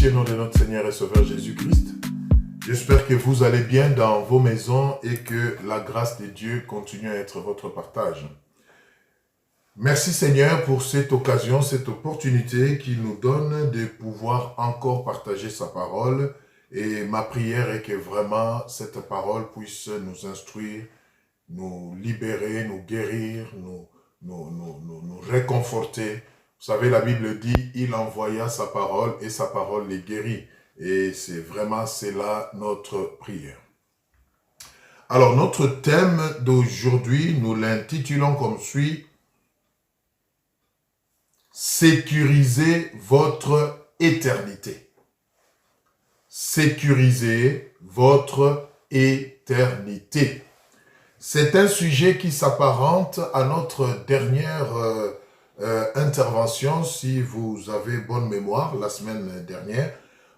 précieux nom de notre Seigneur et Sauveur Jésus-Christ. J'espère que vous allez bien dans vos maisons et que la grâce de Dieu continue à être votre partage. Merci Seigneur pour cette occasion, cette opportunité qu'il nous donne de pouvoir encore partager sa parole. Et ma prière est que vraiment cette parole puisse nous instruire, nous libérer, nous guérir, nous réconforter. Vous savez, la Bible dit, il envoya sa parole et sa parole les guérit. Et c'est là notre prière. Alors, notre thème d'aujourd'hui, nous l'intitulons comme suit. Sécurisez votre éternité. Sécurisez votre éternité. C'est un sujet qui s'apparente à notre dernière intervention, si vous avez bonne mémoire, la semaine dernière.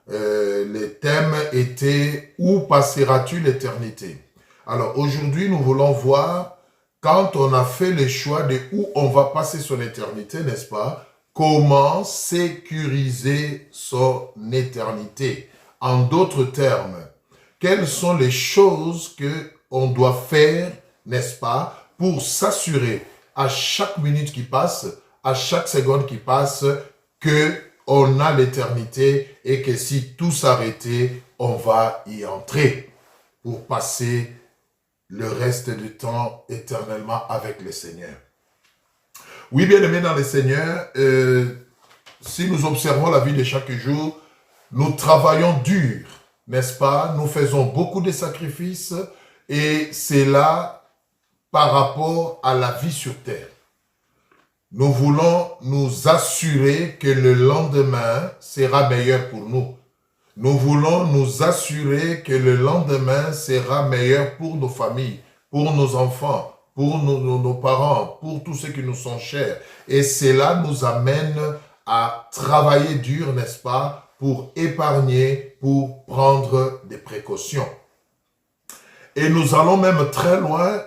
Le thème était « Où passeras-tu l'éternité ?» Alors aujourd'hui, nous voulons voir, quand on a fait le choix de où on va passer son éternité, n'est-ce pas? Comment sécuriser son éternité? En d'autres termes, quelles sont les choses qu'on doit faire, n'est-ce pas, pour s'assurer à chaque minute qui passe, à chaque seconde qui passe, qu'on a l'éternité et que si tout s'arrêtait, on va y entrer pour passer le reste du temps éternellement avec le Seigneur. Oui, bien-aimés dans le Seigneur, si nous observons la vie de chaque jour, nous travaillons dur, n'est-ce pas? Nous faisons beaucoup de sacrifices et c'est là par rapport à la vie sur terre. Nous voulons nous assurer que le lendemain sera meilleur pour nous. Nous voulons nous assurer que le lendemain sera meilleur pour nos familles, pour nos enfants, pour nos parents, pour tous ceux qui nous sont chers. Et cela nous amène à travailler dur, n'est-ce pas, pour épargner, pour prendre des précautions. Et nous allons même très loin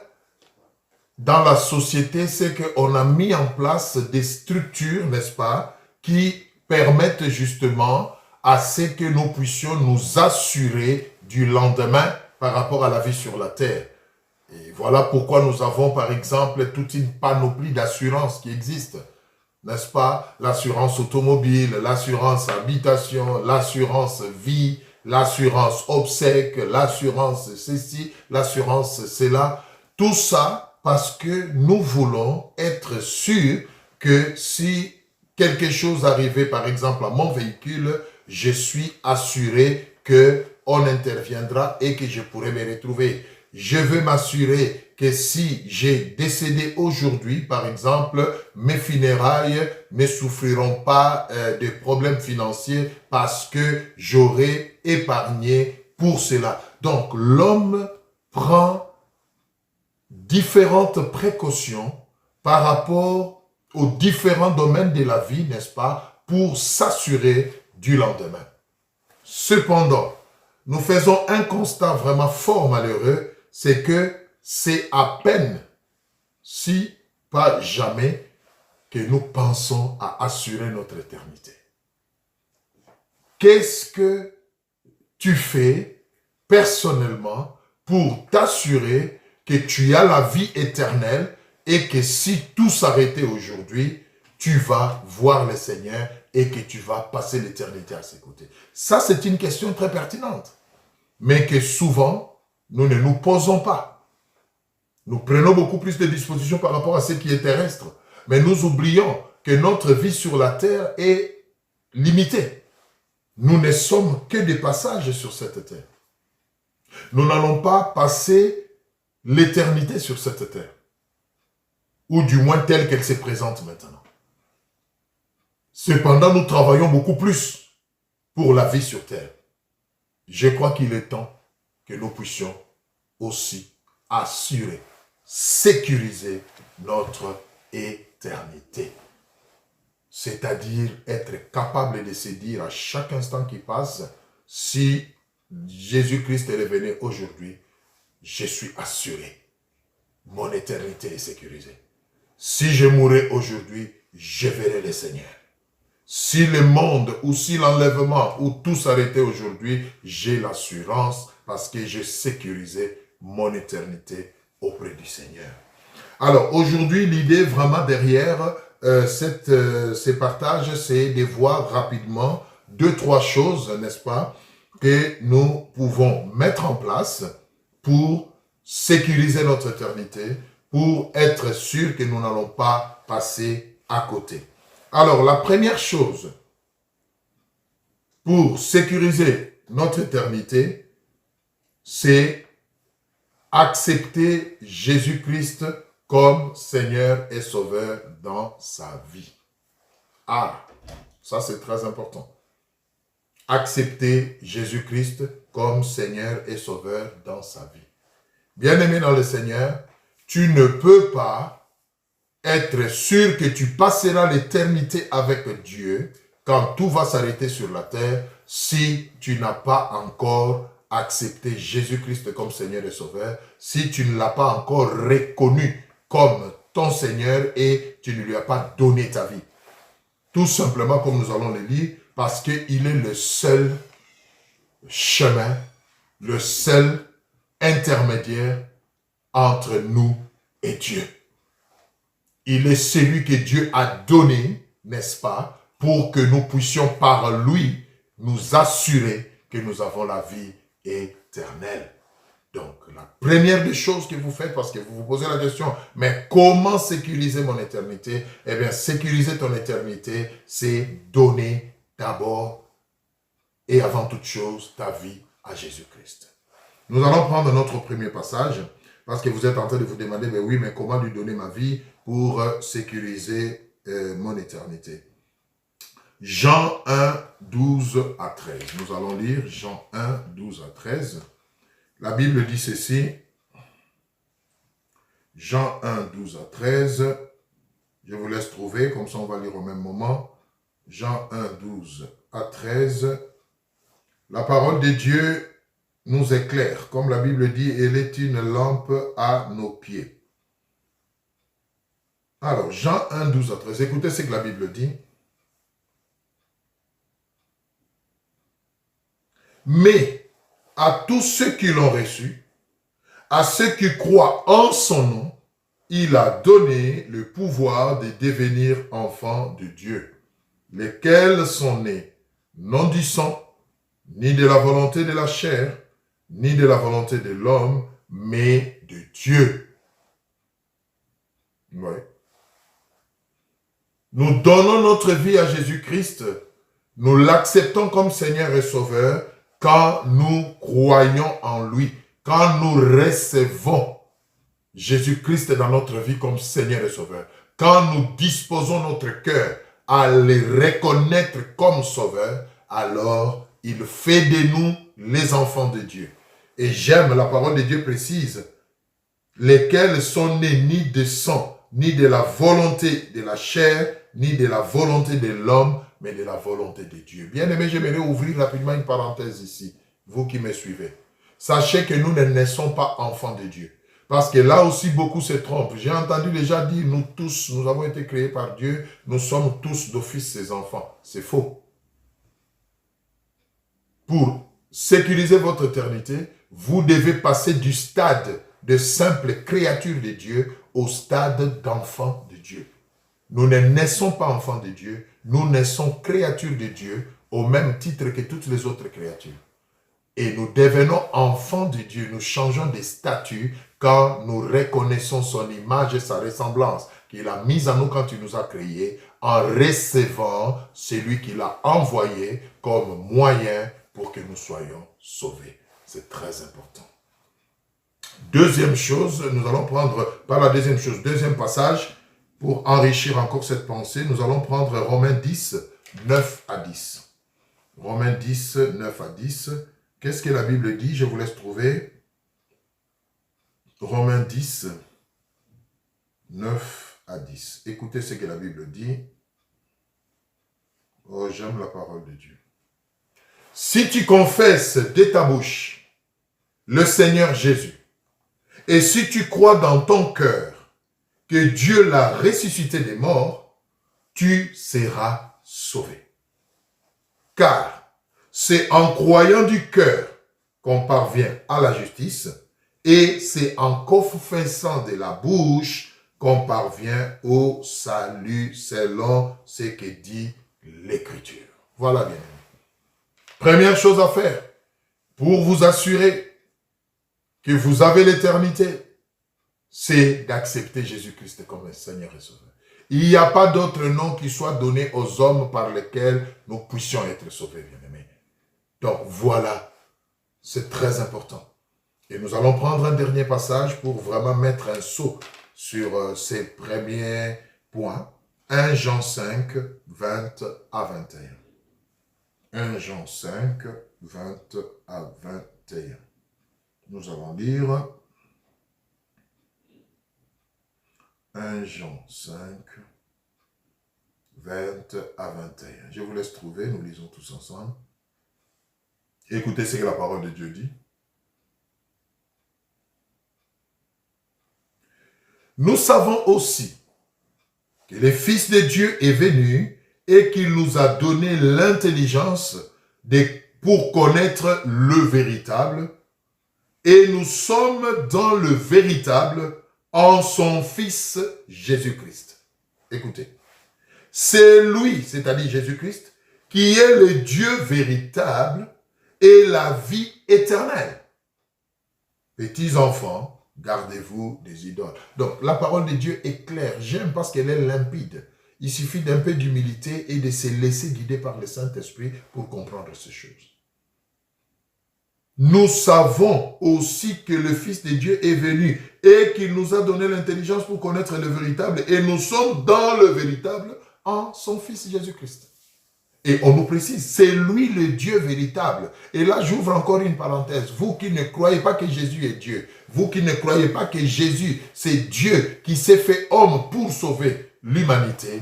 dans la société, c'est qu'on a mis en place des structures, n'est-ce pas, qui permettent justement à ce que nous puissions nous assurer du lendemain par rapport à la vie sur la terre. Et voilà pourquoi nous avons par exemple toute une panoplie d'assurances qui existent, n'est-ce pas? L'assurance automobile, l'assurance habitation, l'assurance vie, l'assurance obsèque, l'assurance ceci, l'assurance cela, tout ça parce que nous voulons être sûrs que si quelque chose arrivait par exemple à mon véhicule, je suis assuré qu'on interviendra et que je pourrai me retrouver. Je veux m'assurer que si j'ai décédé aujourd'hui, par exemple, mes funérailles ne souffriront pas de problèmes financiers parce que j'aurai épargné pour cela. Donc, l'homme prend différentes précautions par rapport aux différents domaines de la vie, n'est-ce pas, pour s'assurer du lendemain. Cependant, nous faisons un constat vraiment fort malheureux, c'est que c'est à peine, si pas jamais, que nous pensons à assurer notre éternité. Qu'est-ce que tu fais personnellement pour t'assurer que tu as la vie éternelle et que si tout s'arrêtait aujourd'hui, tu vas voir le Seigneur et que tu vas passer l'éternité à ses côtés. Ça, c'est une question très pertinente, mais que souvent, nous ne nous posons pas. Nous prenons beaucoup plus de dispositions par rapport à ce qui est terrestre, mais nous oublions que notre vie sur la terre est limitée. Nous ne sommes que des passages sur cette terre. Nous n'allons pas passer l'éternité sur cette terre, ou du moins telle qu'elle se présente maintenant. Cependant, nous travaillons beaucoup plus pour la vie sur terre. Je crois qu'il est temps que nous puissions aussi assurer, sécuriser notre éternité. C'est-à-dire être capable de se dire à chaque instant qui passe, si Jésus-Christ est revenu aujourd'hui, je suis assuré. Mon éternité est sécurisée. Si je mourais aujourd'hui, je verrai le Seigneur. Si le monde ou si l'enlèvement ou tout s'arrêtait aujourd'hui, j'ai l'assurance parce que j'ai sécurisé mon éternité auprès du Seigneur. Alors aujourd'hui, l'idée vraiment derrière ces partages, c'est de voir rapidement 2-3 choses, n'est-ce pas, que nous pouvons mettre en place pour sécuriser notre éternité, pour être sûr que nous n'allons pas passer à côté. Alors, la première chose pour sécuriser notre éternité, c'est accepter Jésus-Christ comme Seigneur et Sauveur dans sa vie. Ah, ça c'est très important. Accepter Jésus-Christ comme Seigneur et Sauveur dans sa vie. Bien-aimé dans le Seigneur, tu ne peux pas être sûr que tu passeras l'éternité avec Dieu quand tout va s'arrêter sur la terre si tu n'as pas encore accepté Jésus-Christ comme Seigneur et Sauveur, si tu ne l'as pas encore reconnu comme ton Seigneur et tu ne lui as pas donné ta vie. Tout simplement, comme nous allons le lire, parce qu'il est le seul chemin, le seul intermédiaire entre nous et Dieu. Il est celui que Dieu a donné, n'est-ce pas, pour que nous puissions par lui nous assurer que nous avons la vie éternelle. Donc, la première des choses que vous faites, parce que vous vous posez la question, mais comment sécuriser mon éternité? Eh bien, sécuriser ton éternité, c'est donner d'abord et avant toute chose ta vie à Jésus-Christ. Nous allons prendre notre premier passage, parce que vous êtes en train de vous demander, mais oui, mais comment lui donner ma vie pour sécuriser mon éternité? Jean 1, 12 à 13. Nous allons lire Jean 1, 12 à 13. La Bible dit ceci. Jean 1, 12 à 13. Je vous laisse trouver, comme ça on va lire au même moment. Jean 1, 12 à 13. La parole de Dieu nous éclaire. Comme la Bible dit, elle est une lampe à nos pieds. Alors, Jean 1, 12 à 13. Écoutez ce que la Bible dit. Mais à tous ceux qui l'ont reçu, à ceux qui croient en son nom, il a donné le pouvoir de devenir enfants de Dieu, lesquels sont nés non du sang, ni de la volonté de la chair, ni de la volonté de l'homme, mais de Dieu. Oui. Nous donnons notre vie à Jésus-Christ, nous l'acceptons comme Seigneur et Sauveur quand nous croyons en lui, quand nous recevons Jésus-Christ dans notre vie comme Seigneur et Sauveur, quand nous disposons notre cœur à le reconnaître comme Sauveur, alors il fait de nous les enfants de Dieu. Et j'aime la parole de Dieu précise, lesquels sont nés ni de sang, ni de la volonté de la chair, ni de la volonté de l'homme, mais de la volonté de Dieu. Bien aimé, j'aimerais ouvrir rapidement une parenthèse ici, vous qui me suivez. Sachez que nous ne naissons pas enfants de Dieu. Parce que là aussi, beaucoup se trompent. J'ai entendu déjà dire, nous tous, nous avons été créés par Dieu, nous sommes tous d'office ses enfants. C'est faux. Pour sécuriser votre éternité, vous devez passer du stade de simple créature de Dieu au stade d'enfant de Dieu. Nous ne naissons pas enfants de Dieu, nous naissons créatures de Dieu au même titre que toutes les autres créatures. Et nous devenons enfants de Dieu, nous changeons de statut quand nous reconnaissons son image et sa ressemblance qu'il a mise en nous quand il nous a créés, en recevant celui qu'il a envoyé comme moyen pour que nous soyons sauvés. C'est très important. Deuxième chose, nous allons prendre, par la deuxième chose, deuxième passage, pour enrichir encore cette pensée, nous allons prendre Romains 10, 9 à 10. Romains 10, 9 à 10. Qu'est-ce que la Bible dit? Je vous laisse trouver. Romains 10, 9 à 10. Écoutez ce que la Bible dit. Oh, j'aime la parole de Dieu. Si tu confesses de ta bouche le Seigneur Jésus, et si tu crois dans ton cœur que Dieu l'a ressuscité des morts, tu seras sauvés. Car c'est en croyant du cœur qu'on parvient à la justice et c'est en confessant de la bouche qu'on parvient au salut selon ce que dit l'Écriture. Voilà bien. Première chose à faire pour vous assurer que vous avez l'éternité, c'est d'accepter Jésus-Christ comme Seigneur et Sauveur. Il n'y a pas d'autre nom qui soit donné aux hommes par lesquels nous puissions être sauvés, bien-aimés. Donc voilà, c'est très important. Et nous allons prendre un dernier passage pour vraiment mettre un saut sur ces premiers points. 1 Jean 5, 20 à 21. 1 Jean 5, 20 à 21. Nous allons lire 1 Jean 5, 20 à 21. Je vous laisse trouver, nous lisons tous ensemble. Écoutez ce que la parole de Dieu dit. Nous savons aussi que le Fils de Dieu est venu et qu'il nous a donné l'intelligence pour connaître le véritable. Et nous sommes dans le véritable en son Fils Jésus-Christ. Écoutez, c'est lui, c'est-à-dire Jésus-Christ, qui est le Dieu véritable et la vie éternelle. Petits enfants, gardez-vous des idoles. Donc, la parole de Dieu est claire. J'aime parce qu'elle est limpide. Il suffit d'un peu d'humilité et de se laisser guider par le Saint-Esprit pour comprendre ces choses. Nous savons aussi que le Fils de Dieu est venu et qu'il nous a donné l'intelligence pour connaître le véritable. Et nous sommes dans le véritable en son Fils Jésus-Christ. Et on nous précise, c'est lui le Dieu véritable. Et là, j'ouvre encore une parenthèse. Vous qui ne croyez pas que Jésus est Dieu, vous qui ne croyez pas que Jésus, c'est Dieu qui s'est fait homme pour sauver l'humanité,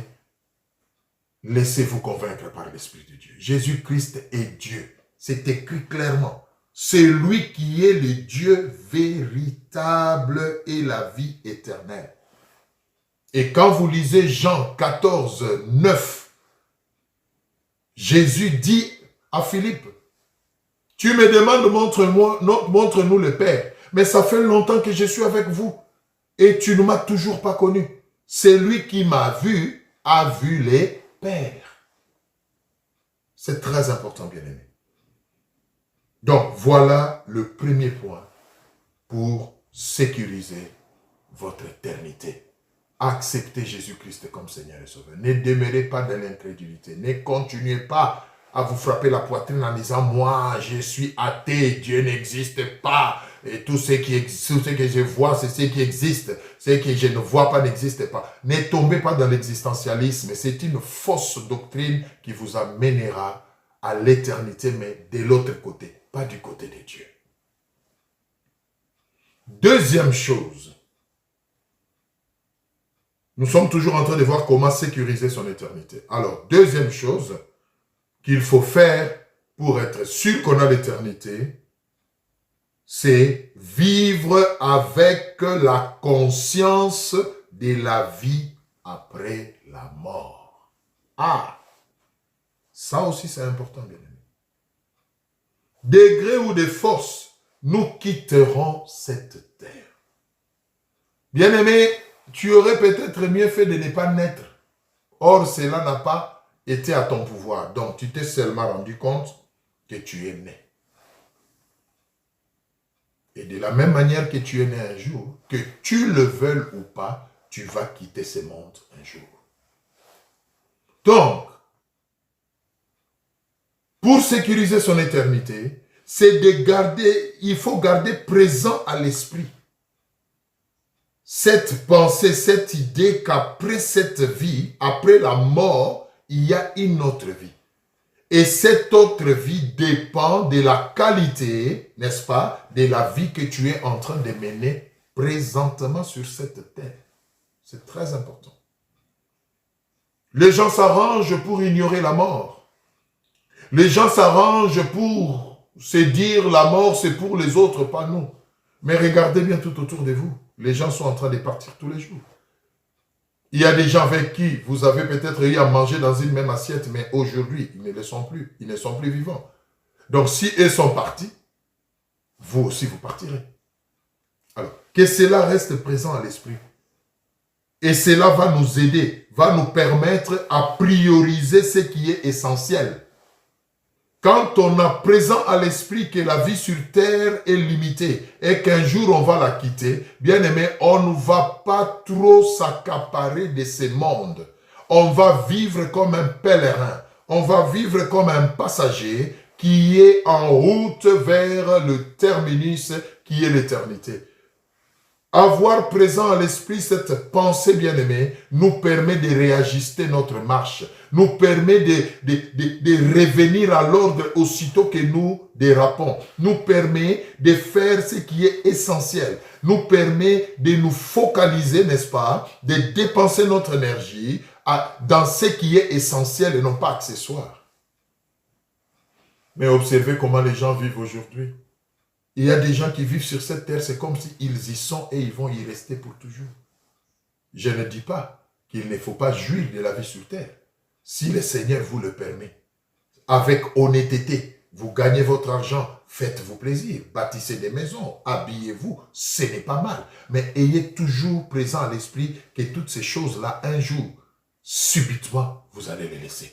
laissez-vous convaincre par l'Esprit de Dieu. Jésus-Christ est Dieu. C'est écrit clairement. C'est lui qui est le Dieu véritable et la vie éternelle. Et quand vous lisez Jean 14, 9, Jésus dit à Philippe, « Tu me demandes, montre-nous le Père, mais ça fait longtemps que je suis avec vous et tu ne m'as toujours pas connu. Celui qui m'a vu a vu les Pères. » C'est très important, bien-aimé. Donc, voilà le premier point pour sécuriser votre éternité. Acceptez Jésus-Christ comme Seigneur et Sauveur. Ne demeurez pas dans l'incrédulité. Ne continuez pas à vous frapper la poitrine en disant « Moi, je suis athée, Dieu n'existe pas. Et tout ce que je vois, c'est ce qui existe. Ce que je ne vois pas n'existe pas. » Ne tombez pas dans l'existentialisme. C'est une fausse doctrine qui vous amènera à l'éternité, mais de l'autre côté, pas du côté de Dieu. Deuxième chose, nous sommes toujours en train de voir comment sécuriser son éternité. Alors, deuxième chose qu'il faut faire pour être sûr qu'on a l'éternité, c'est vivre avec la conscience de la vie après la mort. Ah, ça aussi c'est important, bien aimé. De gré ou de force, nous quitterons cette terre. Bien aimé, tu aurais peut-être mieux fait de ne pas naître. Or, cela n'a pas été à ton pouvoir. Donc, tu t'es seulement rendu compte que tu es né. Et de la même manière que tu es né un jour, que tu le veuilles ou pas, tu vas quitter ce monde un jour. Donc, pour sécuriser son éternité, c'est de garder, il faut garder présent à l'esprit cette pensée, cette idée qu'après cette vie, après la mort, il y a une autre vie. Et cette autre vie dépend de la qualité, n'est-ce pas, de la vie que tu es en train de mener présentement sur cette terre. C'est très important. Les gens s'arrangent pour ignorer la mort. Les gens s'arrangent pour se dire la mort c'est pour les autres, pas nous. Mais regardez bien tout autour de vous. Les gens sont en train de partir tous les jours. Il y a des gens avec qui vous avez peut-être eu à manger dans une même assiette, mais aujourd'hui, ils ne le sont plus. Ils ne sont plus vivants. Donc, si eux sont partis, vous aussi, vous partirez. Alors, que cela reste présent à l'esprit. Et cela va nous aider, va nous permettre à prioriser ce qui est essentiel. Quand on a présent à l'esprit que la vie sur terre est limitée et qu'un jour on va la quitter, bien aimé, on ne va pas trop s'accaparer de ce monde. On va vivre comme un pèlerin, on va vivre comme un passager qui est en route vers le terminus qui est l'éternité. Avoir présent à l'esprit cette pensée bien-aimée nous permet de réajuster notre marche, nous permet de revenir à l'ordre aussitôt que nous dérapons, nous permet de faire ce qui est essentiel, nous permet de nous focaliser, n'est-ce pas, de dépenser notre énergie dans ce qui est essentiel et non pas accessoire. Mais observez comment les gens vivent aujourd'hui. Il y a des gens qui vivent sur cette terre, c'est comme s'ils y sont et ils vont y rester pour toujours. Je ne dis pas qu'il ne faut pas jouir de la vie sur terre. Si le Seigneur vous le permet, avec honnêteté, vous gagnez votre argent, faites-vous plaisir, bâtissez des maisons, habillez-vous, ce n'est pas mal. Mais ayez toujours présent à l'esprit que toutes ces choses-là, un jour, subitement, vous allez les laisser.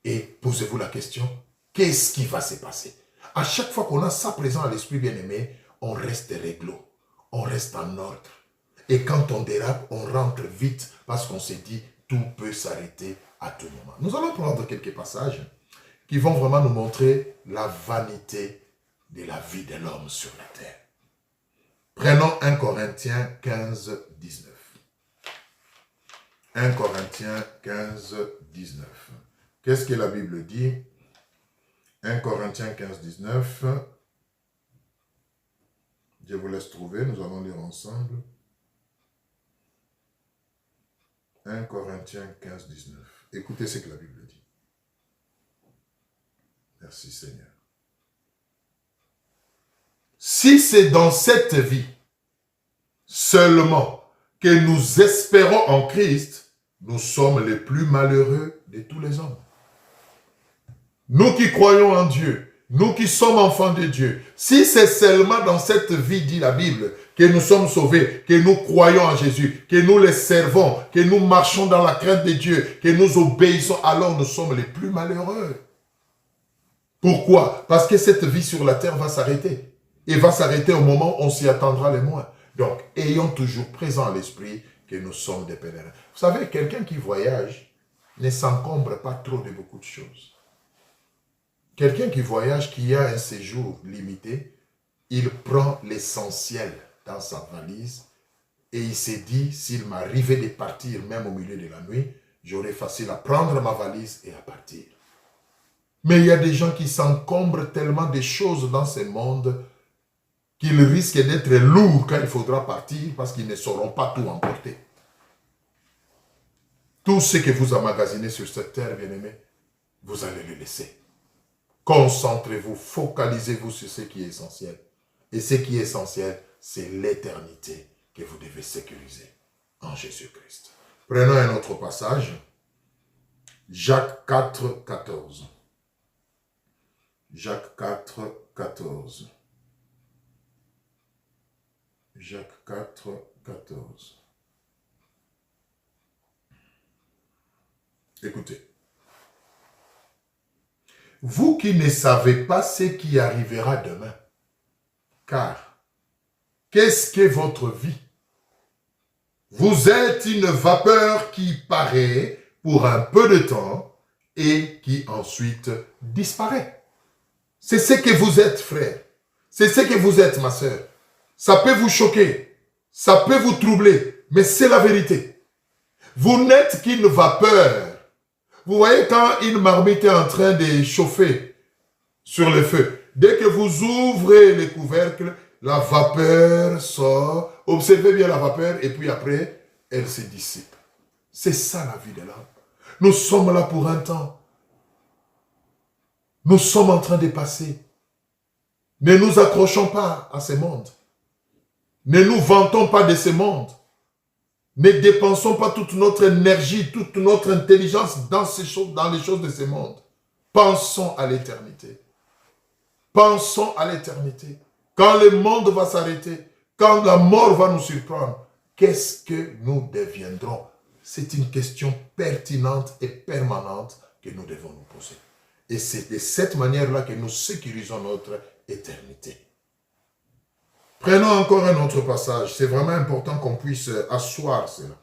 Et posez-vous la question, qu'est-ce qui va se passer? À chaque fois qu'on a ça présent à l'esprit bien-aimé, on reste réglo, on reste en ordre. Et quand on dérape, on rentre vite parce qu'on s'est dit, tout peut s'arrêter à tout moment. Nous allons prendre quelques passages qui vont vraiment nous montrer la vanité de la vie de l'homme sur la terre. Prenons 1 Corinthiens 15, 19. 1 Corinthiens 15, 19. Qu'est-ce que la Bible dit? 1 Corinthiens 15, 19. Je vous laisse trouver, nous allons lire ensemble. 1 Corinthiens 15, 19. Écoutez ce que la Bible dit. Merci Seigneur. Si c'est dans cette vie seulement que nous espérons en Christ, nous sommes les plus malheureux de tous les hommes. Nous qui croyons en Dieu, nous qui sommes enfants de Dieu, si c'est seulement dans cette vie, dit la Bible, que nous sommes sauvés, que nous croyons en Jésus, que nous les servons, que nous marchons dans la crainte de Dieu, que nous obéissons, alors nous sommes les plus malheureux. Pourquoi? Parce que cette vie sur la terre va s'arrêter. Et va s'arrêter au moment où on s'y attendra le moins. Donc, ayons toujours présent à l'esprit que nous sommes des pèlerins. Vous savez, quelqu'un qui voyage ne s'encombre pas trop de beaucoup de choses. Quelqu'un qui voyage, qui a un séjour limité, il prend l'essentiel dans sa valise et il s'est dit, s'il m'arrivait de partir même au milieu de la nuit, j'aurais facile à prendre ma valise et à partir. Mais il y a des gens qui s'encombrent tellement de choses dans ce monde qu'ils risquent d'être lourds quand il faudra partir parce qu'ils ne sauront pas tout emporter. Tout ce que vous emmagasinez sur cette terre, bien-aimés, vous allez le laisser. Concentrez-vous, focalisez-vous sur ce qui est essentiel. Et ce qui est essentiel, c'est l'éternité que vous devez sécuriser en Jésus-Christ. Prenons un autre passage. Jacques 4, 14. Jacques 4, 14. Jacques 4, 14. Écoutez. Vous qui ne savez pas ce qui arrivera demain, car qu'est-ce que votre vie? Vous êtes une vapeur qui paraît pour un peu de temps et qui ensuite disparaît. C'est ce que vous êtes, frère. C'est ce que vous êtes, ma sœur. Ça peut vous choquer, ça peut vous troubler, mais c'est la vérité. Vous n'êtes qu'une vapeur. Vous voyez quand une marmite est en train de chauffer sur le feu, dès que vous ouvrez les couvercles, la vapeur sort. Observez bien la vapeur et puis après, elle se dissipe. C'est ça la vie de l'homme. Nous sommes là pour un temps. Nous sommes en train de passer. Ne nous accrochons pas à ce monde. Ne nous vantons pas de ce monde. Ne dépensons pas toute notre énergie, toute notre intelligence dans les choses de ce monde. Pensons à l'éternité. Pensons à l'éternité. Quand le monde va s'arrêter, quand la mort va nous surprendre, qu'est-ce que nous deviendrons? C'est une question pertinente et permanente que nous devons nous poser. Et c'est de cette manière-là que nous sécurisons notre éternité. Prenons encore un autre passage. C'est vraiment important qu'on puisse asseoir cela.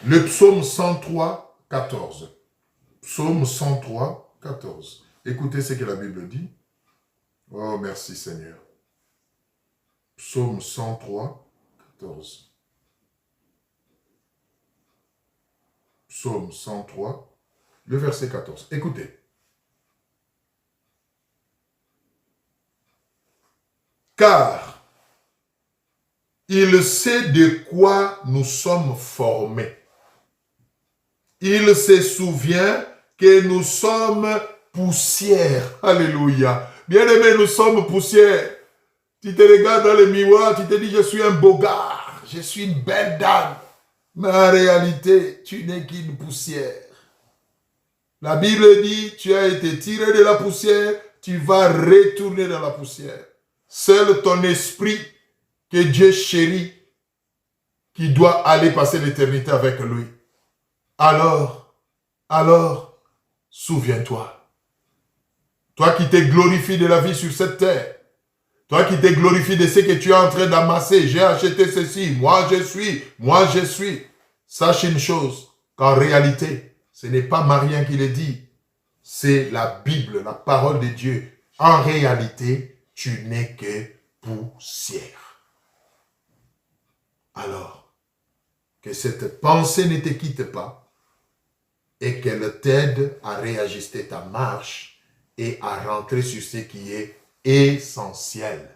Le psaume 103, 14. Psaume 103, 14. Écoutez ce que la Bible dit. Oh, merci Seigneur. Psaume 103, 14. Psaume 103, le verset 14. Écoutez. Car il sait de quoi nous sommes formés. Il se souvient que nous sommes poussière. Alléluia. Bien-aimés, nous sommes poussière. Tu te regardes dans le miroir, tu te dis, je suis un beau gars, je suis une belle dame. Mais en réalité, tu n'es qu'une poussière. La Bible dit, tu as été tiré de la poussière, tu vas retourner dans la poussière. Seul ton esprit que Dieu chérit, qui doit aller passer l'éternité avec lui. Alors, souviens-toi. Toi qui te glorifies de la vie sur cette terre, toi qui te glorifies de ce que tu es en train d'amasser, j'ai acheté ceci, moi je suis. Sache une chose, qu'en réalité, ce n'est pas Marien qui le dit, c'est la Bible, la parole de Dieu. En réalité, tu n'es que poussière. Alors, que cette pensée ne te quitte pas et qu'elle t'aide à réajuster ta marche et à rentrer sur ce qui est essentiel.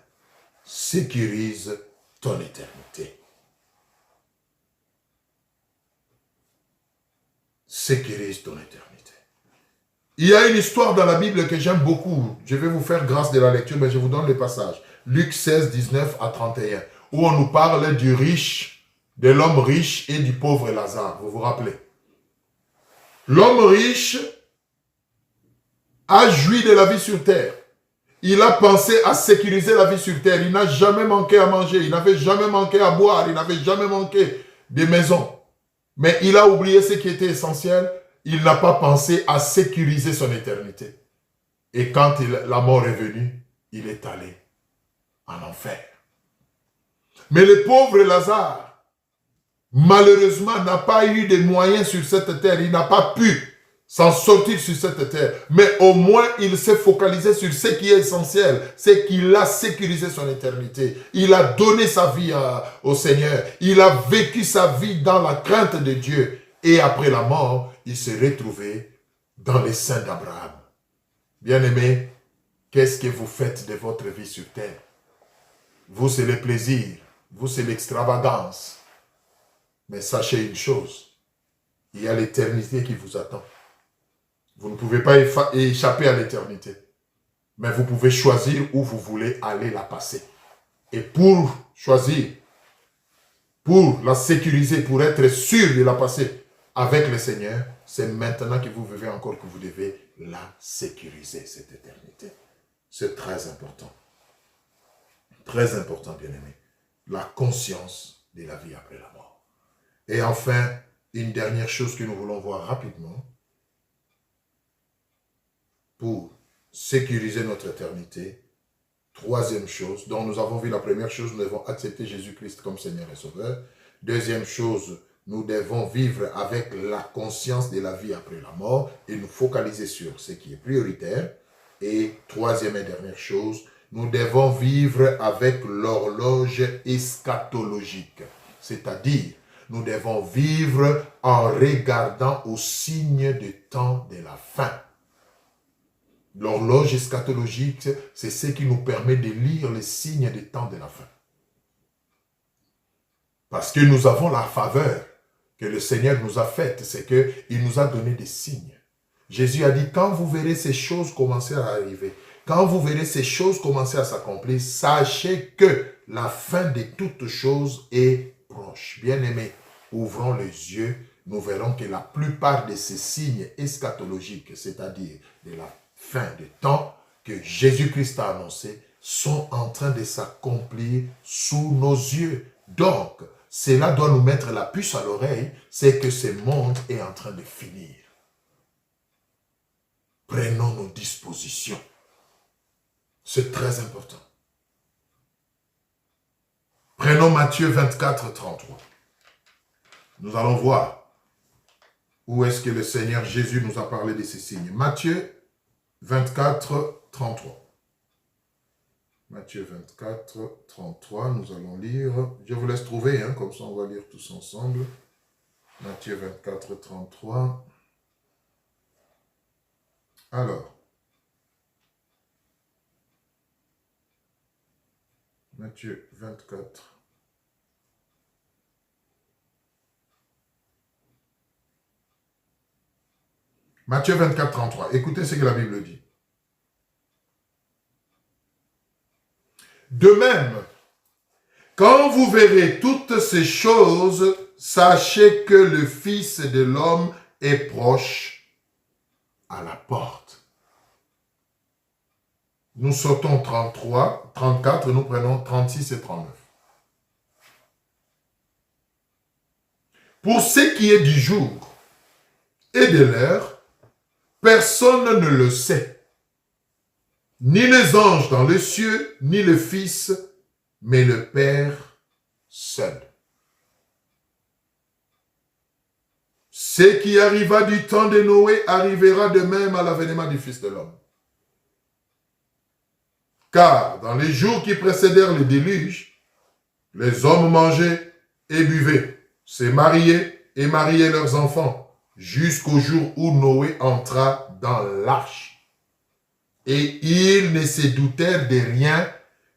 Sécurise ton éternité. Sécurise ton éternité. Il y a une histoire dans la Bible que j'aime beaucoup. Je vais vous faire grâce de la lecture, mais je vous donne le passage. Luc 16, 19 à 31, où on nous parle du riche, de l'homme riche et du pauvre Lazare. Vous vous rappelez? L'homme riche a joui de la vie sur terre. Il a pensé à sécuriser la vie sur terre. Il n'a jamais manqué à manger. Il n'avait jamais manqué à boire. Il n'avait jamais manqué de maison. Mais il a oublié ce qui était essentiel. Il n'a pas pensé à sécuriser son éternité. Et quand la mort est venue, il est allé en enfer. Mais le pauvre Lazare, malheureusement, n'a pas eu de moyens sur cette terre. Il n'a pas pu s'en sortir sur cette terre. Mais au moins, il s'est focalisé sur ce qui est essentiel. C'est qu'il a sécurisé son éternité. Il a donné sa vie au Seigneur. Il a vécu sa vie dans la crainte de Dieu. Et après la mort, il s'est retrouvé dans les seins d'Abraham. Bien-aimés, qu'est-ce que vous faites de votre vie sur terre? Vous, c'est le plaisir. Vous, c'est l'extravagance. Mais sachez une chose. Il y a l'éternité qui vous attend. Vous ne pouvez pas échapper à l'éternité. Mais vous pouvez choisir où vous voulez aller la passer. Et pour choisir, pour la sécuriser, pour être sûr de la passer avec le Seigneur, c'est maintenant que vous vivez encore que vous devez la sécuriser, cette éternité. C'est très important. Très important, bien-aimé. La conscience de la vie après la mort. Et enfin, une dernière chose que nous voulons voir rapidement, pour sécuriser notre éternité. Troisième chose, dont nous avons vu la première chose, nous devons accepter Jésus-Christ comme Seigneur et Sauveur. Deuxième chose, nous devons vivre avec la conscience de la vie après la mort et nous focaliser sur ce qui est prioritaire. Et troisième et dernière chose, nous devons vivre avec l'horloge eschatologique. C'est-à-dire, nous devons vivre en regardant aux signes du temps de la fin. L'horloge eschatologique, c'est ce qui nous permet de lire les signes des temps de la fin. Parce que nous avons la faveur que le Seigneur nous a faite, c'est qu'il nous a donné des signes. Jésus a dit, quand vous verrez ces choses commencer à arriver, quand vous verrez ces choses commencer à s'accomplir, sachez que la fin de toutes choses est proche. Bien-aimés, ouvrons les yeux, nous verrons que la plupart de ces signes eschatologiques, c'est-à-dire de la fin des temps que Jésus-Christ a annoncé, sont en train de s'accomplir sous nos yeux. Donc, cela doit nous mettre la puce à l'oreille, c'est que ce monde est en train de finir. Prenons nos dispositions. C'est très important. Prenons Matthieu 24, 33. Nous allons voir où est-ce que le Seigneur Jésus nous a parlé de ces signes. Matthieu 24, 33. Matthieu 24, 33, nous allons lire. Je vous laisse trouver, comme ça on va lire tous ensemble. Matthieu 24, 33. Alors. Matthieu 24. Matthieu 24, 33. Écoutez ce que la Bible dit. De même, quand vous verrez toutes ces choses, sachez que le Fils de l'homme est proche à la porte. Nous sautons 33, 34, nous prenons 36 et 39. Pour ce qui est du jour et de l'heure, personne ne le sait. Ni les anges dans les cieux, ni le Fils, mais le Père seul. Ce qui arriva du temps de Noé arrivera de même à l'avènement du Fils de l'homme. Car dans les jours qui précédèrent le déluge, les hommes mangeaient et buvaient, se mariaient et mariaient leurs enfants, jusqu'au jour où Noé entra dans l'arche. Et ils ne se doutèrent de rien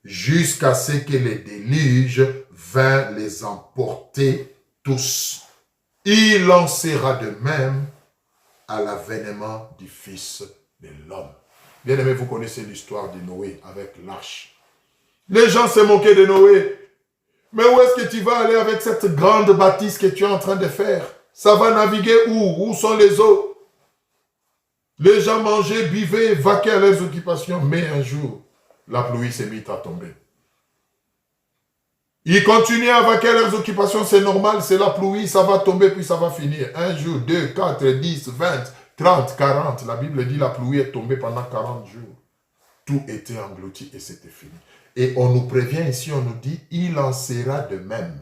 jusqu'à ce que le déluge vint les emporter tous. Il en sera de même à l'avènement du Fils de l'homme. Bien aimé, vous connaissez l'histoire de Noé avec l'arche. Les gens se moquaient de Noé. Mais où est-ce que tu vas aller avec cette grande bâtisse que tu es en train de faire? Ça va naviguer où? Où sont les eaux? Les gens mangeaient, buvaient, vaquaient à leurs occupations. Mais un jour, la pluie s'est mise à tomber. Ils continuaient à vaquer à leurs occupations, c'est normal, c'est la pluie, ça va tomber puis ça va finir. Un jour, 2, 4, 10, 20, 30, 40. La Bible dit la pluie est tombée pendant 40 jours. Tout était englouti et c'était fini. Et on nous prévient ici, on nous dit, il en sera de même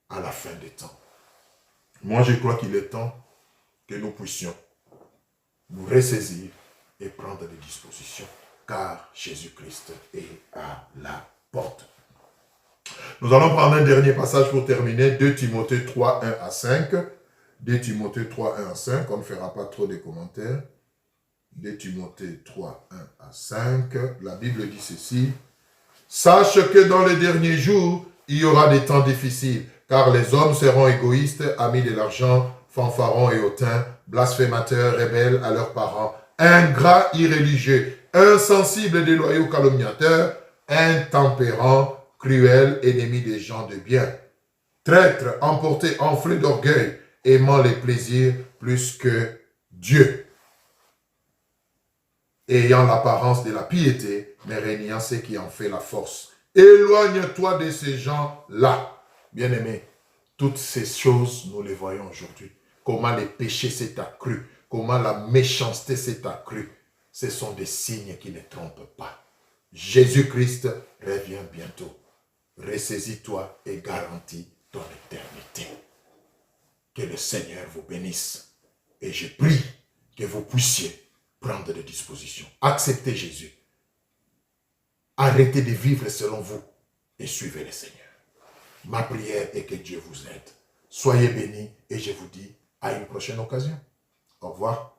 à la fin des temps. Moi, je crois qu'il est temps que nous puissions nous ressaisir et prendre des dispositions, car Jésus-Christ est à la porte. Nous allons prendre un dernier passage pour terminer, 2 Timothée 3, 1 à 5. 2 Timothée 3, 1 à 5, on ne fera pas trop de commentaires. 2 Timothée 3, 1 à 5, la Bible dit ceci. Sache que dans les derniers jours, il y aura des temps difficiles, car les hommes seront égoïstes, amis de l'argent, fanfarons et hautains, blasphémateurs, rebelles à leurs parents, ingrats, irréligieux, insensibles, déloyaux, calomniateurs, intempérants, cruels, ennemis des gens de bien, traîtres, emportés, enflés d'orgueil, aimant les plaisirs plus que Dieu, ayant l'apparence de la piété, mais régnant ce qui en fait la force. Éloigne-toi de ces gens-là. Bien-aimés, toutes ces choses, nous les voyons aujourd'hui. Comment les péchés s'est accru, comment la méchanceté s'est accrue. Ce sont des signes qui ne trompent pas. Jésus-Christ revient bientôt. Ressaisis-toi et garantis ton éternité. Que le Seigneur vous bénisse. Et je prie que vous puissiez prendre des dispositions. Acceptez Jésus. Arrêtez de vivre selon vous et suivez le Seigneur. Ma prière est que Dieu vous aide. Soyez bénis et je vous dis à une prochaine occasion. Au revoir.